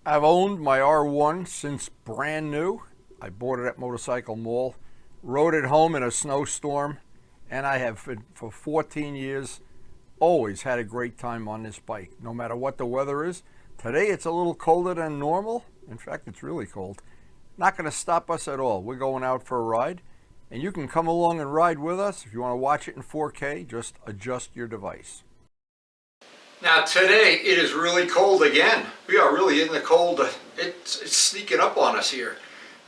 I've owned my R1 since brand new. I bought it at Motorcycle Mall, rode it home in a snowstorm, and I have for 14 years always had a great time on this bike, no matter what the weather is. Today it's a little colder than normal. In fact, it's really cold. Not going to stop us at all. We're going out for a ride, and you can come along and ride with us. If you want to watch it in 4K, just adjust your device. Now today it is really cold again. We are really in the cold. It's sneaking up on us here.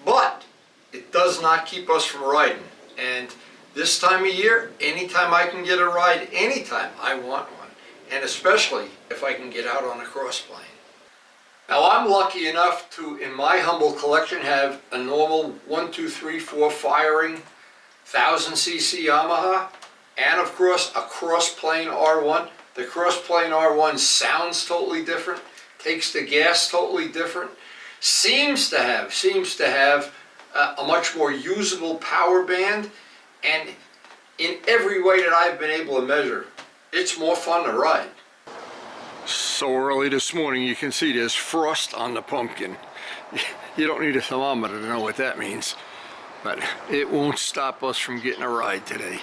But it does not keep us from riding. And this time of year, anytime I can get a ride, anytime I want one. And especially if I can get out on a crossplane. Now I'm lucky enough to, in my humble collection, have a normal 1, 2, 3, 4 firing 1000cc Yamaha, and of course a crossplane R1. The crossplane R1 sounds totally different, takes the gas totally different, seems to have a much more usable power band, and in every way that I've been able to measure, it's more fun to ride. So early this morning, you can see there's frost on the pumpkin. You don't need a thermometer to know what that means, but it won't stop us from getting a ride today.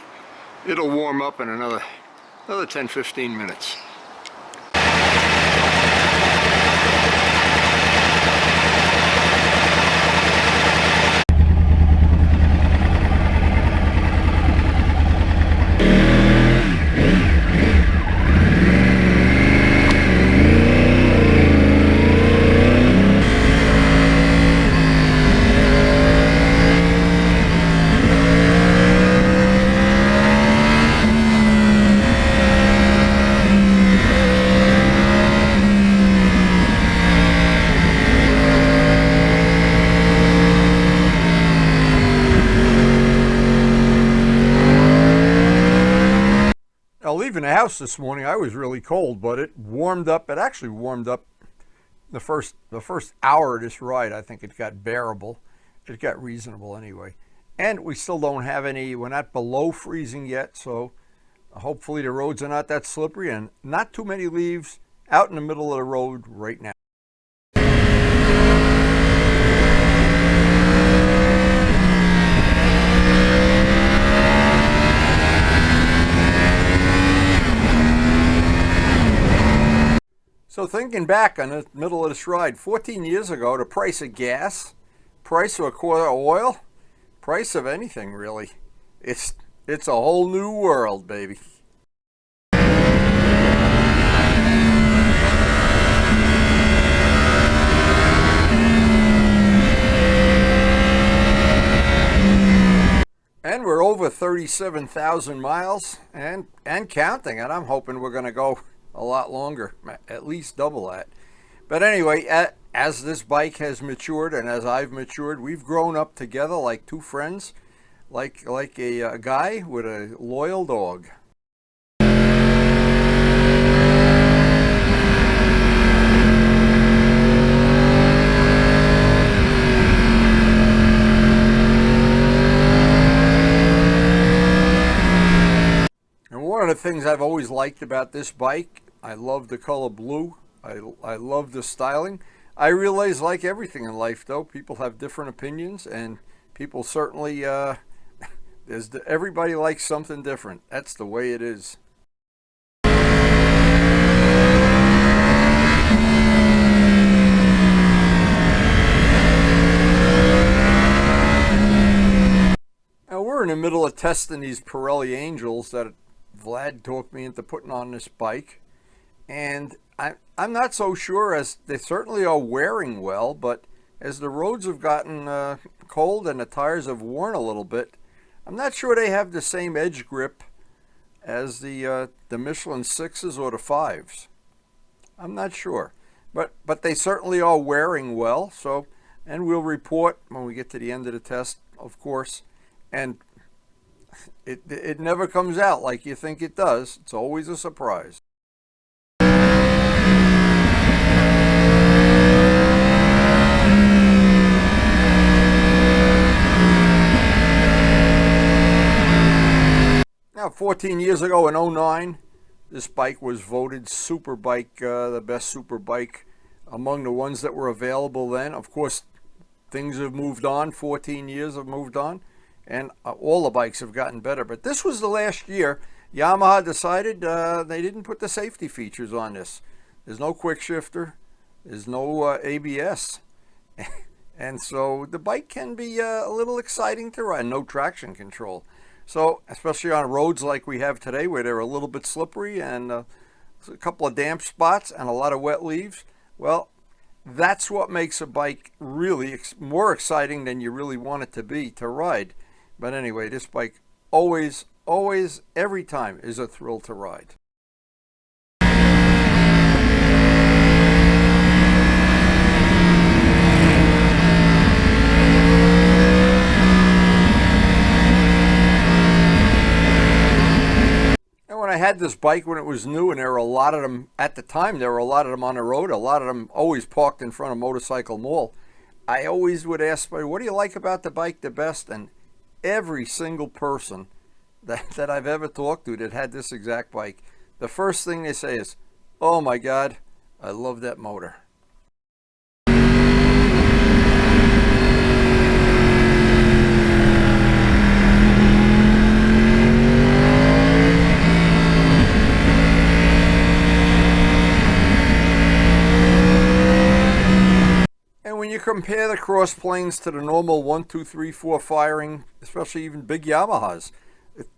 It'll warm up in another 10-15 minutes. Leaving the house this morning, I was really cold, but it warmed up. It actually warmed up the first hour of this ride. I think it got bearable. It got reasonable anyway. And we still don't have any, we're not below freezing yet, so hopefully the roads are not that slippery and not too many leaves out in the middle of the road right now. So thinking back on the middle of this ride, 14 years ago, the price of gas, price of a quart of oil, price of anything really, it's a whole new world, baby. And we're over 37,000 miles and counting, and I'm hoping we're going to go a lot longer, at least double that. But anyway, as this bike has matured and as I've matured, we've grown up together like two friends, like a guy with a loyal dog. One of the things I've always liked about this bike, I love the color blue. I love the styling. I realize, like everything in life though, people have different opinions, and people certainly, everybody likes something different. That's the way it is. Now we're in the middle of testing these Pirelli Angels that Vlad talked me into putting on this bike, and I'm not so sure, as they certainly are wearing well, but as the roads have gotten cold and the tires have worn a little bit, I'm not sure they have the same edge grip as the Michelin 6s or the 5s. I'm not sure, but they certainly are wearing well. So, and we'll report when we get to the end of the test, of course, and it never comes out like you think it does. It's always a surprise. Now, 14 years ago in '09, this bike was voted super bike, the best super bike among the ones that were available then. Of course, things have moved on. 14 years have moved on, and all the bikes have gotten better. But this was the last year Yamaha decided they didn't put the safety features on this. There's no quick shifter. There's no ABS. And so the bike can be a little exciting to ride. No traction control. So especially on roads like we have today, where they're a little bit slippery and a couple of damp spots and a lot of wet leaves, well, that's what makes a bike really more exciting than you really want it to be to ride. But anyway, this bike always, every time is a thrill to ride. I had this bike when it was new, and there were a lot of them at the time. There were a lot of them on the road, a lot of them always parked in front of Motorcycle Mall. I always would ask somebody, what do you like about the bike the best? And every single person that I've ever talked to that had this exact bike, the first thing they say is, oh my God, I love that motor. When you compare the cross planes to the normal 1, 2, 3, 4 firing, especially even big Yamahas,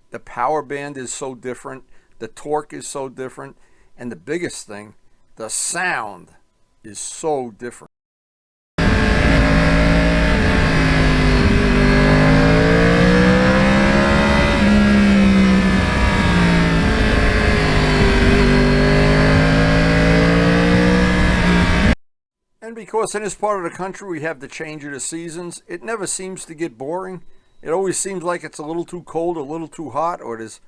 the power band is so different, the torque is so different, and the biggest thing, the sound is so different. And because in this part of the country we have the change of the seasons, it never seems to get boring. It always seems like it's a little too cold, a little too hot, or there's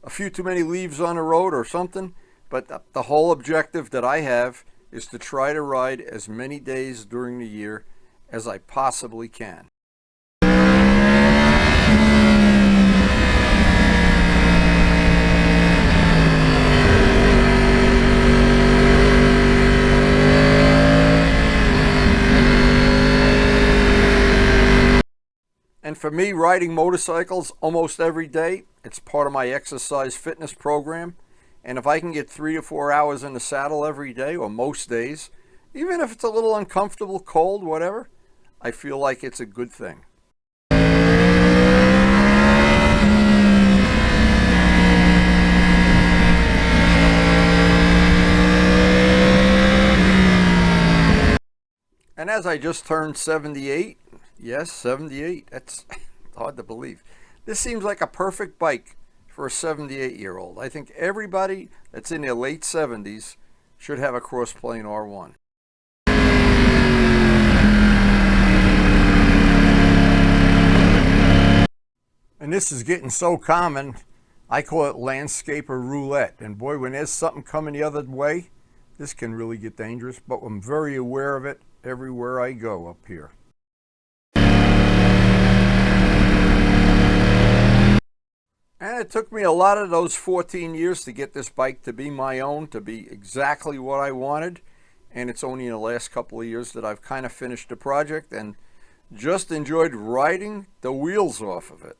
a few too many leaves on the road or something. But the whole objective that I have is to try to ride as many days during the year as I possibly can. And for me, riding motorcycles almost every day, it's part of my exercise fitness program. And if I can get 3 to 4 hours in the saddle every day, or most days, even if it's a little uncomfortable, cold, whatever, I feel like it's a good thing. And as I just turned 78, yes, 78, that's hard to believe. This seems like a perfect bike for a 78-year-old. I think everybody that's in their late 70s should have a CrossPlane R1. And this is getting so common, I call it landscaper roulette. And boy, when there's something coming the other way, this can really get dangerous, but I'm very aware of it everywhere I go up here. And it took me a lot of those 14 years to get this bike to be my own, to be exactly what I wanted. And it's only in the last couple of years that I've kind of finished the project and just enjoyed riding the wheels off of it.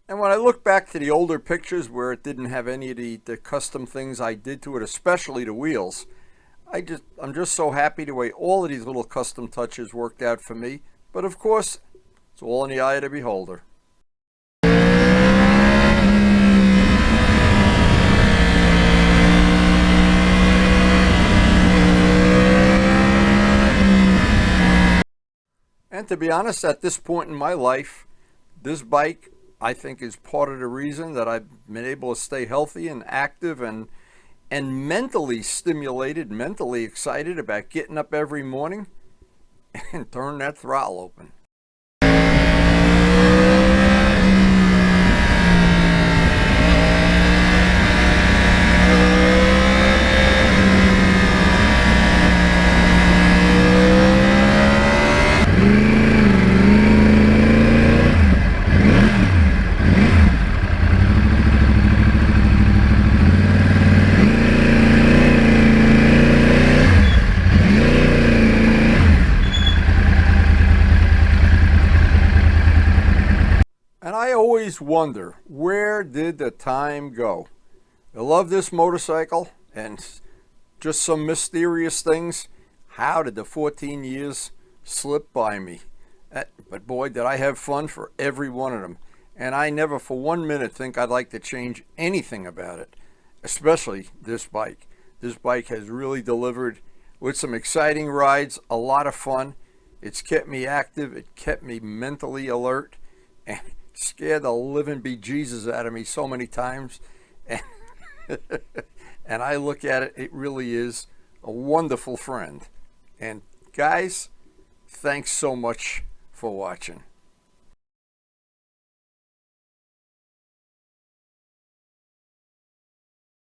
And when I look back to the older pictures where it didn't have any of the custom things I did to it, especially the wheels, I'm just so happy the way all of these little custom touches worked out for me. But of course, it's all in the eye of the beholder. And to be honest, at this point in my life, this bike, I think, is part of the reason that I've been able to stay healthy and active and mentally stimulated, mentally excited about getting up every morning and turning that throttle open. wonder, where did the time go? I love this motorcycle, and just some mysterious things. How did the 14 years slip by me? But boy, did I have fun for every one of them. And I never for 1 minute think I'd like to change anything about it, especially this bike. This bike has really delivered with some exciting rides, a lot of fun. It's kept me active, it kept me mentally alert, and scared the living bejesus out of me so many times. And, and I look at it, it really is a wonderful friend. And guys, thanks so much for watching.